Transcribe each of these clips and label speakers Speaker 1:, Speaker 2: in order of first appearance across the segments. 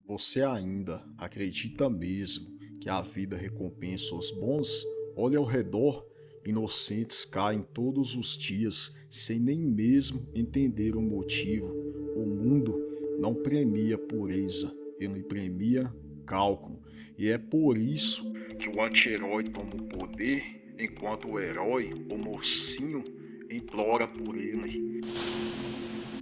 Speaker 1: Você ainda acredita mesmo que a vida recompensa os bons? Olhe ao redor, inocentes caem todos os dias sem nem mesmo entender o motivo. O mundo não premia pureza, ele premia cálculo. E é por isso que o anti-herói toma o poder, enquanto o herói, o mocinho, implora por ele.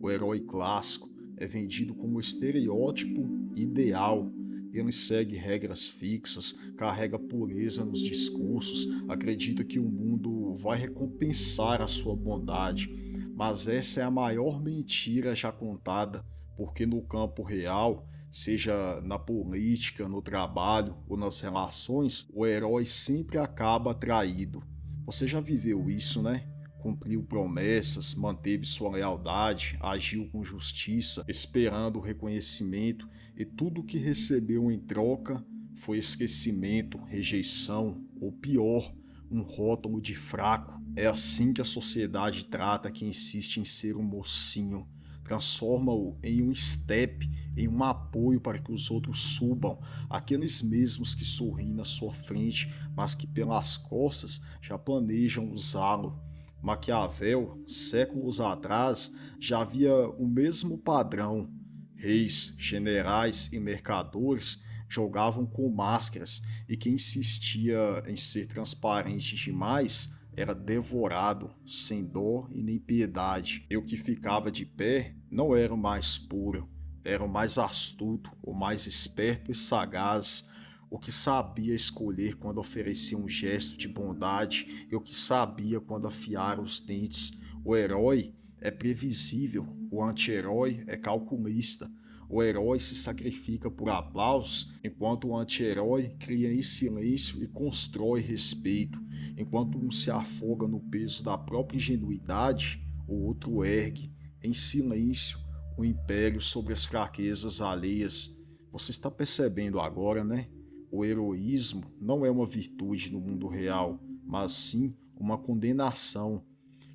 Speaker 1: O herói clássico é vendido como estereótipo ideal. Ele segue regras fixas, carrega pureza nos discursos, acredita que o mundo vai recompensar a sua bondade. Mas essa é a maior mentira já contada, porque no campo real, seja na política, no trabalho ou nas relações, o herói sempre acaba traído. Você já viveu isso, né? Cumpriu promessas, manteve sua lealdade, agiu com justiça, esperando o reconhecimento, e tudo o que recebeu em troca foi esquecimento, rejeição, ou pior, um rótulo de fraco. É assim que a sociedade trata quem insiste em ser um mocinho. Transforma-o em um step, em um apoio para que os outros subam, aqueles mesmos que sorriem na sua frente, mas que pelas costas já planejam usá-lo. Maquiavel, séculos atrás, já havia o mesmo padrão. Reis, generais e mercadores jogavam com máscaras, e quem insistia em ser transparente demais era devorado, sem dó e nem piedade. E o que ficava de pé não era o mais puro, era o mais astuto, o mais esperto e sagaz, o que sabia escolher quando oferecia um gesto de bondade e o que sabia quando afiar os dentes. O herói é previsível, o anti-herói é calculista. O herói se sacrifica por aplausos, enquanto o anti-herói cria em silêncio e constrói respeito. Enquanto um se afoga no peso da própria ingenuidade, o outro ergue, em silêncio, o império sobre as fraquezas alheias. Você está percebendo agora, né? O heroísmo não é uma virtude no mundo real, mas sim uma condenação.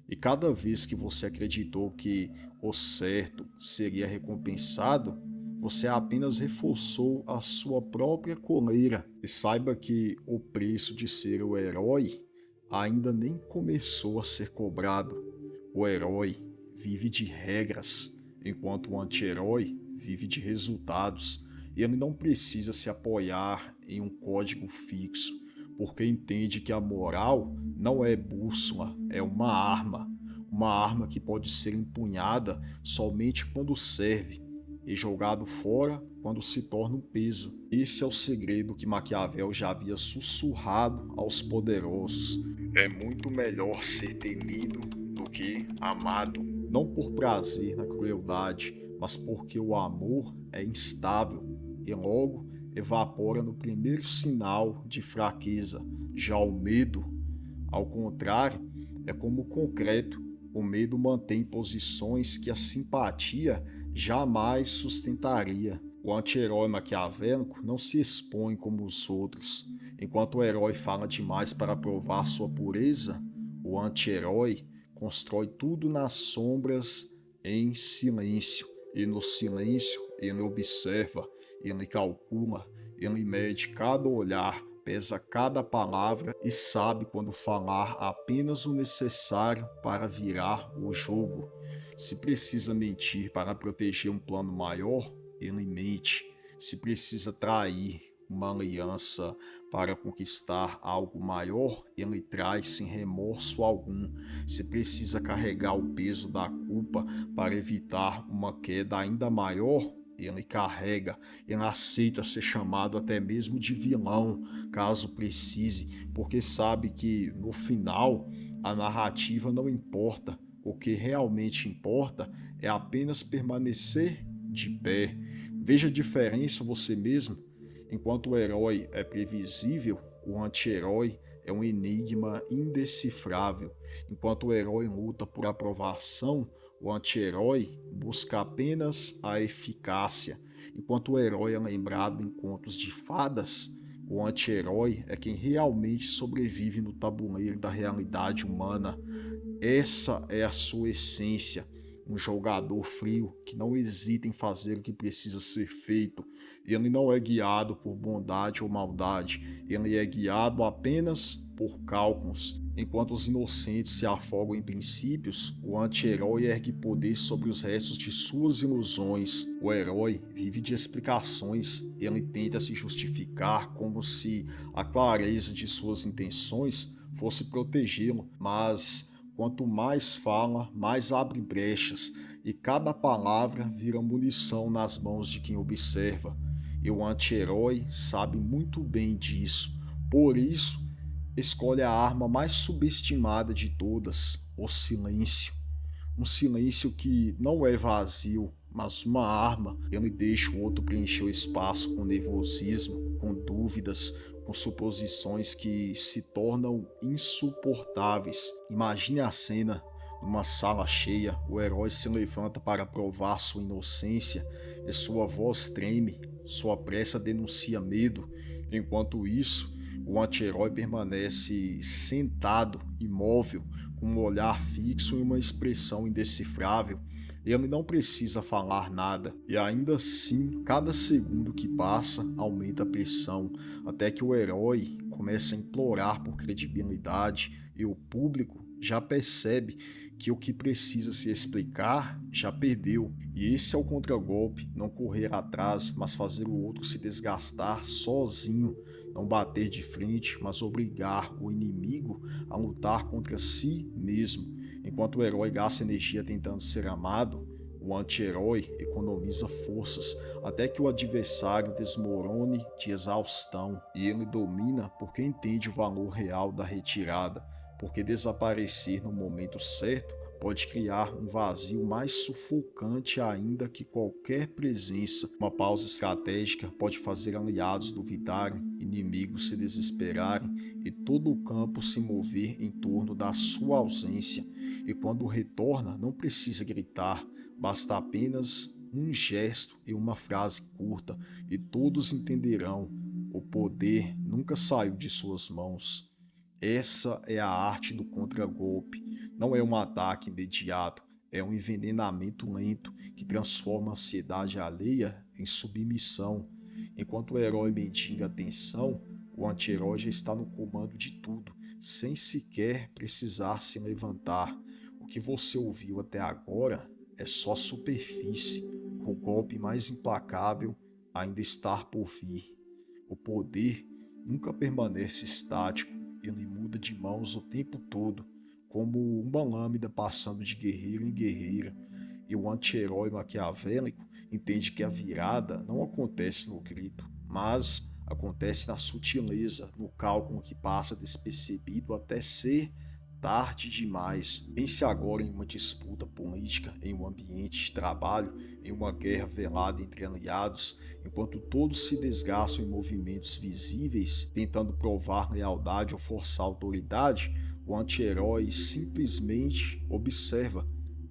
Speaker 1: E cada vez que você acreditou que o certo seria recompensado, você apenas reforçou a sua própria coleira. E saiba que o preço de ser o herói ainda nem começou a ser cobrado. O herói vive de regras, enquanto o anti-herói vive de resultados. E ele não precisa se apoiar em um código fixo, porque entende que a moral não é bússola, é uma arma que pode ser empunhada somente quando serve e jogado fora quando se torna um peso. Esse é o segredo que Maquiavel já havia sussurrado aos poderosos. É muito melhor ser temido do que amado, não por prazer na crueldade, mas porque o amor é instável e logo evapora no primeiro sinal de fraqueza. Já o medo, ao contrário, é como o concreto. O medo mantém posições que a simpatia jamais sustentaria. O anti-herói maquiavélico não se expõe como os outros. Enquanto o herói fala demais para provar sua pureza, o anti-herói constrói tudo nas sombras em silêncio. E no silêncio ele observa, ele calcula, ele mede cada olhar, pesa cada palavra e sabe quando falar apenas o necessário para virar o jogo. Se precisa mentir para proteger um plano maior, ele mente. Se precisa trair uma aliança para conquistar algo maior, ele traz sem remorso algum. Se precisa carregar o peso da culpa para evitar uma queda ainda maior, ele carrega, ele aceita ser chamado até mesmo de vilão, caso precise, porque sabe que no final a narrativa não importa. O que realmente importa é apenas permanecer de pé. Veja a diferença você mesmo. Enquanto o herói é previsível, o anti-herói é um enigma indecifrável. Enquanto o herói luta por aprovação, o anti-herói busca apenas a eficácia. Enquanto o herói é lembrado em contos de fadas, o anti-herói é quem realmente sobrevive no tabuleiro da realidade humana. Essa é a sua essência. um jogador frio que não hesita em fazer o que precisa ser feito. Ele não é guiado por bondade ou maldade, ele é guiado apenas por cálculos. Enquanto os inocentes se afogam em princípios, o anti-herói ergue poder sobre os restos de suas ilusões. O herói vive de explicações, ele tenta se justificar como se a clareza de suas intenções fosse protegê-lo, mas quanto mais fala, mais abre brechas, e cada palavra vira munição nas mãos de quem observa. E o anti-herói sabe muito bem disso. Por isso, escolhe a arma mais subestimada de todas, o silêncio. Um silêncio que não é vazio, mas uma arma. Ele deixa o outro preencher o espaço com nervosismo, com dúvidas, com suposições que se tornam insuportáveis. Imagine a cena. Numa sala cheia, o herói se levanta para provar sua inocência e sua voz treme, sua pressa denuncia medo. Enquanto isso, o anti-herói permanece sentado, imóvel, com um olhar fixo e uma expressão indecifrável. Ele não precisa falar nada, e ainda assim, cada segundo que passa aumenta a pressão, até que o herói começa a implorar por credibilidade e o público já percebe que o que precisa se explicar já perdeu. E esse é o contragolpe, não correr atrás, mas fazer o outro se desgastar sozinho, não bater de frente, mas obrigar o inimigo a lutar contra si mesmo. Enquanto o herói gasta energia tentando ser amado, o anti-herói economiza forças até que o adversário desmorone de exaustão, e ele domina porque entende o valor real da retirada. Porque desaparecer no momento certo pode criar um vazio mais sufocante ainda que qualquer presença. Uma pausa estratégica pode fazer aliados duvidarem, inimigos se desesperarem e todo o campo se mover em torno da sua ausência. E quando retorna, não precisa gritar, basta apenas um gesto e uma frase curta, e todos entenderão: o poder nunca saiu de suas mãos. Essa é a arte do contragolpe. Não é um ataque imediato, é um envenenamento lento que transforma a ansiedade alheia em submissão. Enquanto o herói mendiga atenção, o anti-herói já está no comando de tudo, sem sequer precisar se levantar. O que você ouviu até agora é só superfície. O golpe mais implacável ainda está por vir. O poder nunca permanece estático. Ele muda de mãos o tempo todo, como uma lâmina passando de guerreiro em guerreira. E o anti-herói maquiavélico entende que a virada não acontece no grito, mas acontece na sutileza, no cálculo que passa despercebido até ser tarde demais. Pense agora em uma disputa política, em um ambiente de trabalho, em uma guerra velada entre aliados, enquanto todos se desgastam em movimentos visíveis, tentando provar lealdade ou forçar autoridade. O anti-herói simplesmente observa.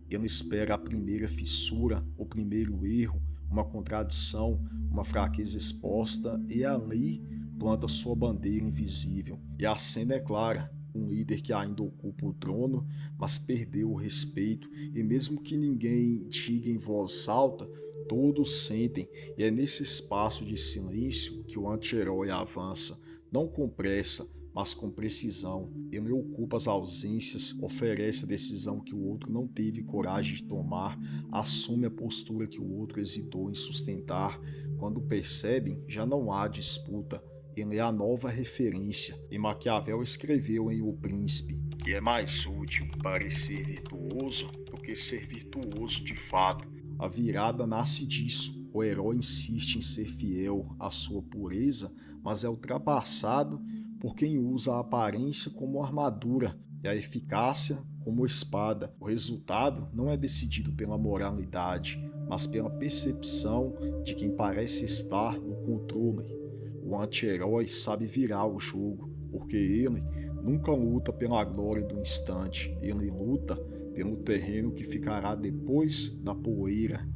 Speaker 1: Ele espera a primeira fissura, o primeiro erro, uma contradição, uma fraqueza exposta, e ali planta sua bandeira invisível. E a cena é clara. Um líder que ainda ocupa o trono, mas perdeu o respeito, e mesmo que ninguém diga em voz alta, todos sentem, e é nesse espaço de silêncio que o anti-herói avança, não com pressa, mas com precisão. Ele ocupa as ausências, oferece a decisão que o outro não teve coragem de tomar, assume a postura que o outro hesitou em sustentar. Quando percebem, já não há disputa. Ele é a nova referência, e Maquiavel escreveu em O Príncipe que é mais útil parecer virtuoso do que ser virtuoso de fato. A virada nasce disso. O herói insiste em ser fiel à sua pureza, mas é ultrapassado por quem usa a aparência como armadura e a eficácia como espada. O resultado não é decidido pela moralidade, mas pela percepção de quem parece estar no controle. O anti-herói sabe virar o jogo, porque ele nunca luta pela glória do instante, ele luta pelo terreno que ficará depois da poeira.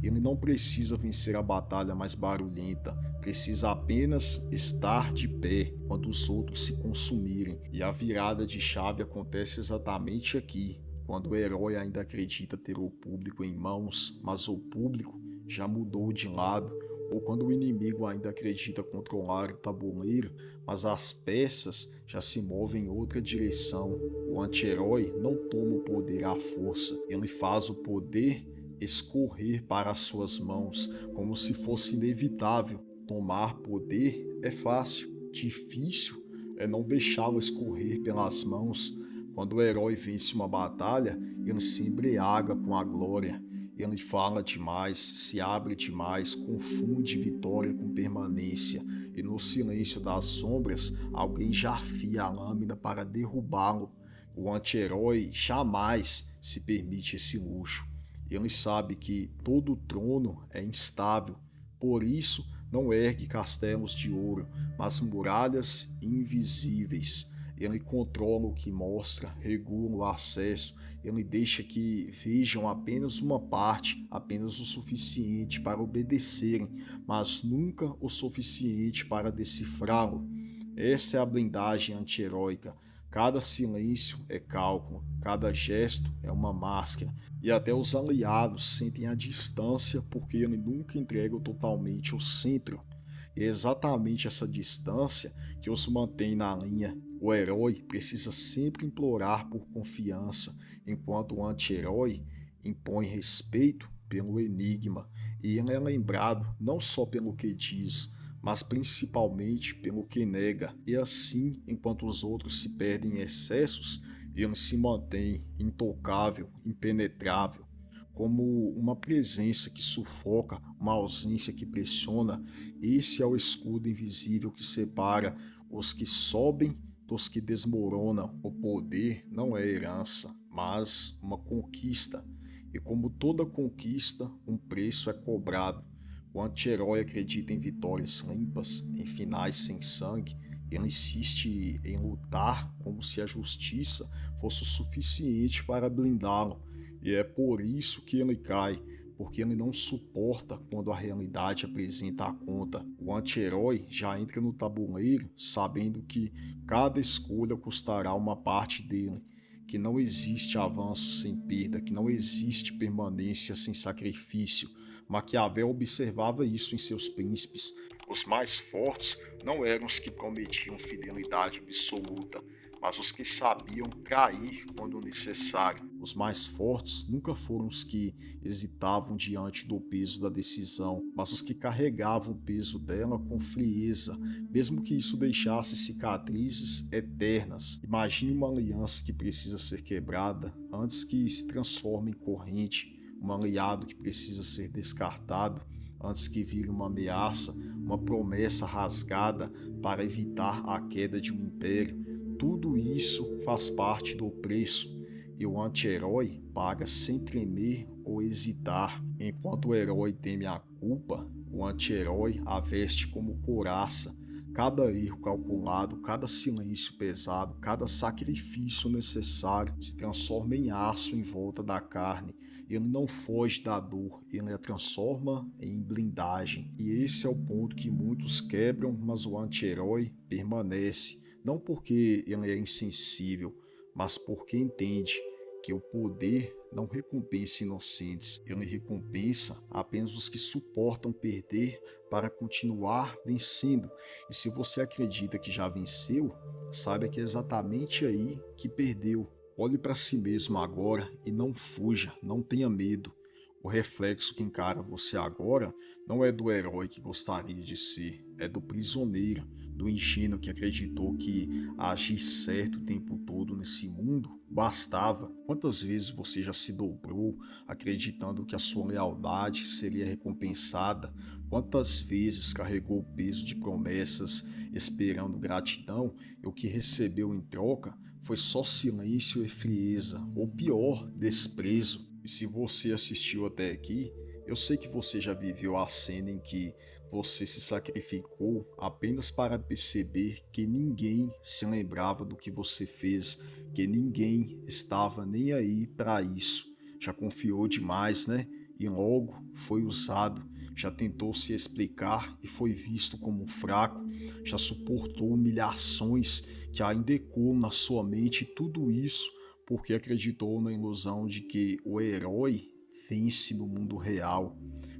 Speaker 1: Ele não precisa vencer a batalha mais barulhenta, precisa apenas estar de pé quando os outros se consumirem. E a virada de chave acontece exatamente aqui, quando o herói ainda acredita ter o público em mãos, mas o público já mudou de lado, ou quando o inimigo ainda acredita controlar o tabuleiro, mas as peças já se movem em outra direção. O anti-herói não toma o poder à força, ele faz o poder escorrer para as suas mãos, como se fosse inevitável. Tomar poder é fácil, difícil é não deixá-lo escorrer pelas mãos. Quando o herói vence uma batalha, ele se embriaga com a glória. Ele fala demais, se abre demais, confunde vitória com permanência, e no silêncio das sombras, alguém já afia a lâmina para derrubá-lo. O anti-herói jamais se permite esse luxo. Ele sabe que todo trono é instável, por isso não ergue castelos de ouro, mas muralhas invisíveis. Ele controla o que mostra, regula o acesso, ele deixa que vejam apenas uma parte, apenas o suficiente para obedecerem, mas nunca o suficiente para decifrá-lo. Essa é a blindagem anti-heróica. Cada silêncio é cálculo, cada gesto é uma máscara, e até os aliados sentem a distância porque ele nunca entrega totalmente o centro. E é exatamente essa distância que os mantém na linha. O herói precisa sempre implorar por confiança, enquanto o anti-herói impõe respeito pelo enigma, e ele é lembrado não só pelo que diz, mas principalmente pelo que nega. E assim, enquanto os outros se perdem em excessos, ele se mantém intocável, impenetrável, como uma presença que sufoca, uma ausência que pressiona. Esse é o escudo invisível que separa os que sobem dos que desmoronam. O poder não é herança, mas uma conquista. E como toda conquista, um preço é cobrado. O anti-herói acredita em vitórias limpas, em finais sem sangue. Ele insiste em lutar como se a justiça fosse o suficiente para blindá-lo. E é por isso que ele cai, porque ele não suporta quando a realidade apresenta a conta. O anti-herói já entra no tabuleiro sabendo que cada escolha custará uma parte dele, que não existe avanço sem perda, que não existe permanência sem sacrifício. Maquiavel observava isso em seus príncipes. Os mais fortes não eram os que prometiam fidelidade absoluta, mas os que sabiam cair quando necessário. Os mais fortes nunca foram os que hesitavam diante do peso da decisão, mas os que carregavam o peso dela com frieza, mesmo que isso deixasse cicatrizes eternas. Imagine uma aliança que precisa ser quebrada antes que se transforme em corrente, um aliado que precisa ser descartado antes que vire uma ameaça, uma promessa rasgada para evitar a queda de um império. Tudo isso faz parte do preço, e o anti-herói paga sem tremer ou hesitar. Enquanto o herói teme a culpa, o anti-herói a veste como couraça. Cada erro calculado, cada silêncio pesado, cada sacrifício necessário se transforma em aço em volta da carne. Ele não foge da dor, ele a transforma em blindagem. E esse é o ponto que muitos quebram, mas o anti-herói permanece. Não porque ele é insensível, mas porque entende que o poder não recompensa inocentes, ele recompensa apenas os que suportam perder para continuar vencendo. E se você acredita que já venceu, saiba que é exatamente aí que perdeu. Olhe para si mesmo agora e não fuja, não tenha medo. O reflexo que encara você agora não é do herói que gostaria de ser, é do prisioneiro, do ingênuo que acreditou que agir certo o tempo todo nesse mundo bastava. Quantas vezes você já se dobrou acreditando que a sua lealdade seria recompensada? Quantas vezes carregou o peso de promessas esperando gratidão e o que recebeu em troca foi só silêncio e frieza, ou pior, desprezo? E se você assistiu até aqui, eu sei que você já viveu a cena em que você se sacrificou apenas para perceber que ninguém se lembrava do que você fez, que ninguém estava nem aí para isso. Já confiou demais, né? E logo foi usado. Já tentou se explicar e foi visto como um fraco. Já suportou humilhações que ainda ecoam na sua mente, e tudo isso porque acreditou na ilusão de que o herói vence no mundo real.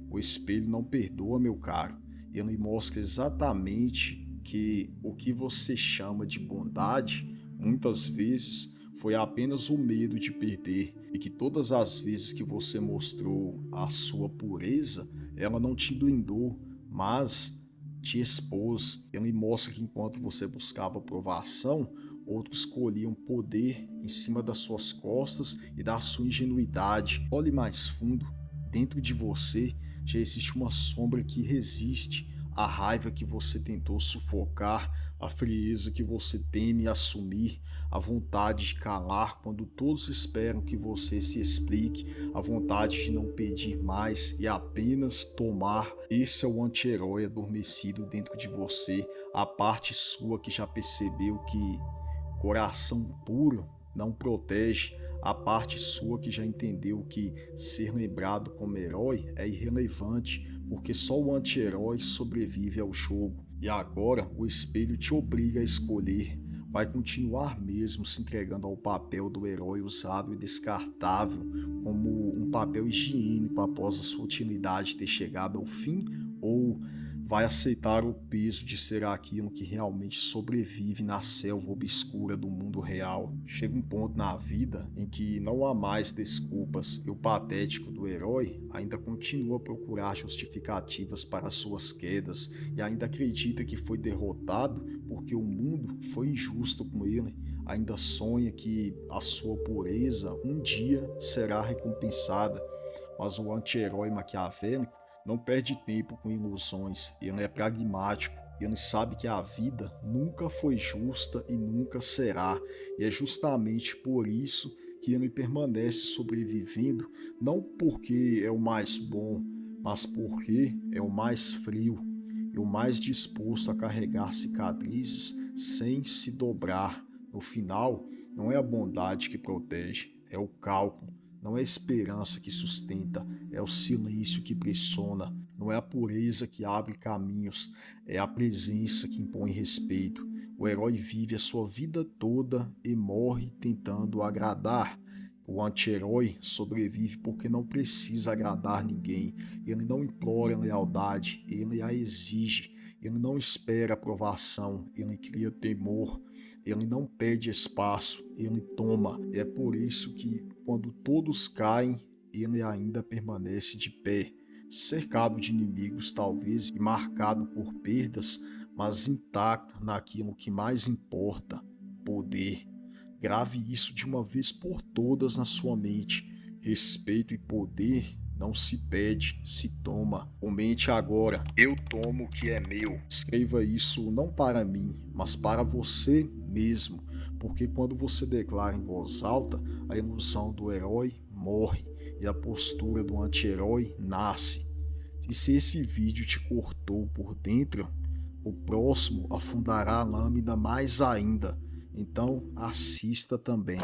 Speaker 1: O espelho não perdoa, meu caro. Ele mostra exatamente que o que você chama de bondade, muitas vezes, foi apenas o medo de perder, e que todas as vezes que você mostrou a sua pureza, ela não te blindou, mas te expôs. Ele mostra que enquanto você buscava aprovação, outros escolhiam poder em cima das suas costas e da sua ingenuidade. Olhe mais fundo, dentro de você já existe uma sombra que resiste à raiva que você tentou sufocar, a frieza que você teme assumir, a vontade de calar quando todos esperam que você se explique, a vontade de não pedir mais e apenas tomar. Esse é o anti-herói adormecido dentro de você, a parte sua que já percebeu que coração puro não protege, a parte sua que já entendeu que ser lembrado como herói é irrelevante, porque só o anti-herói sobrevive ao jogo. E agora o espelho te obriga a escolher. Vai continuar mesmo se entregando ao papel do herói usado e descartável como um papel higiênico após a sua utilidade ter chegado ao fim, ou vai aceitar o peso de ser aquilo que realmente sobrevive na selva obscura do mundo real? Chega um ponto na vida em que não há mais desculpas e o patético do herói ainda continua a procurar justificativas para suas quedas e ainda acredita que foi derrotado porque o mundo foi injusto com ele. Ainda sonha que a sua pureza um dia será recompensada, mas o anti-herói maquiavélico não perde tempo com ilusões, ele é pragmático, ele sabe que a vida nunca foi justa e nunca será, e é justamente por isso que ele permanece sobrevivendo, não porque é o mais bom, mas porque é o mais frio e o mais disposto a carregar cicatrizes sem se dobrar. No final, não é a bondade que protege, é o cálculo. Não é a esperança que sustenta, é o silêncio que pressiona. Não é a pureza que abre caminhos, é a presença que impõe respeito. O herói vive a sua vida toda e morre tentando agradar. O anti-herói sobrevive porque não precisa agradar ninguém. Ele não implora lealdade, ele a exige. Ele não espera aprovação, ele cria temor. Ele não pede espaço, ele toma. E é por isso que, quando todos caem, ele ainda permanece de pé, cercado de inimigos talvez e marcado por perdas, mas intacto naquilo que mais importa: poder. Grave isso de uma vez por todas na sua mente. Respeito e poder não se pede, se toma. Comente agora: eu tomo o que é meu. Escreva isso não para mim, mas para você mesmo, porque quando você declara em voz alta, a ilusão do herói morre e a postura do anti-herói nasce. E se esse vídeo te cortou por dentro, o próximo afundará a lâmina mais ainda. Então assista também.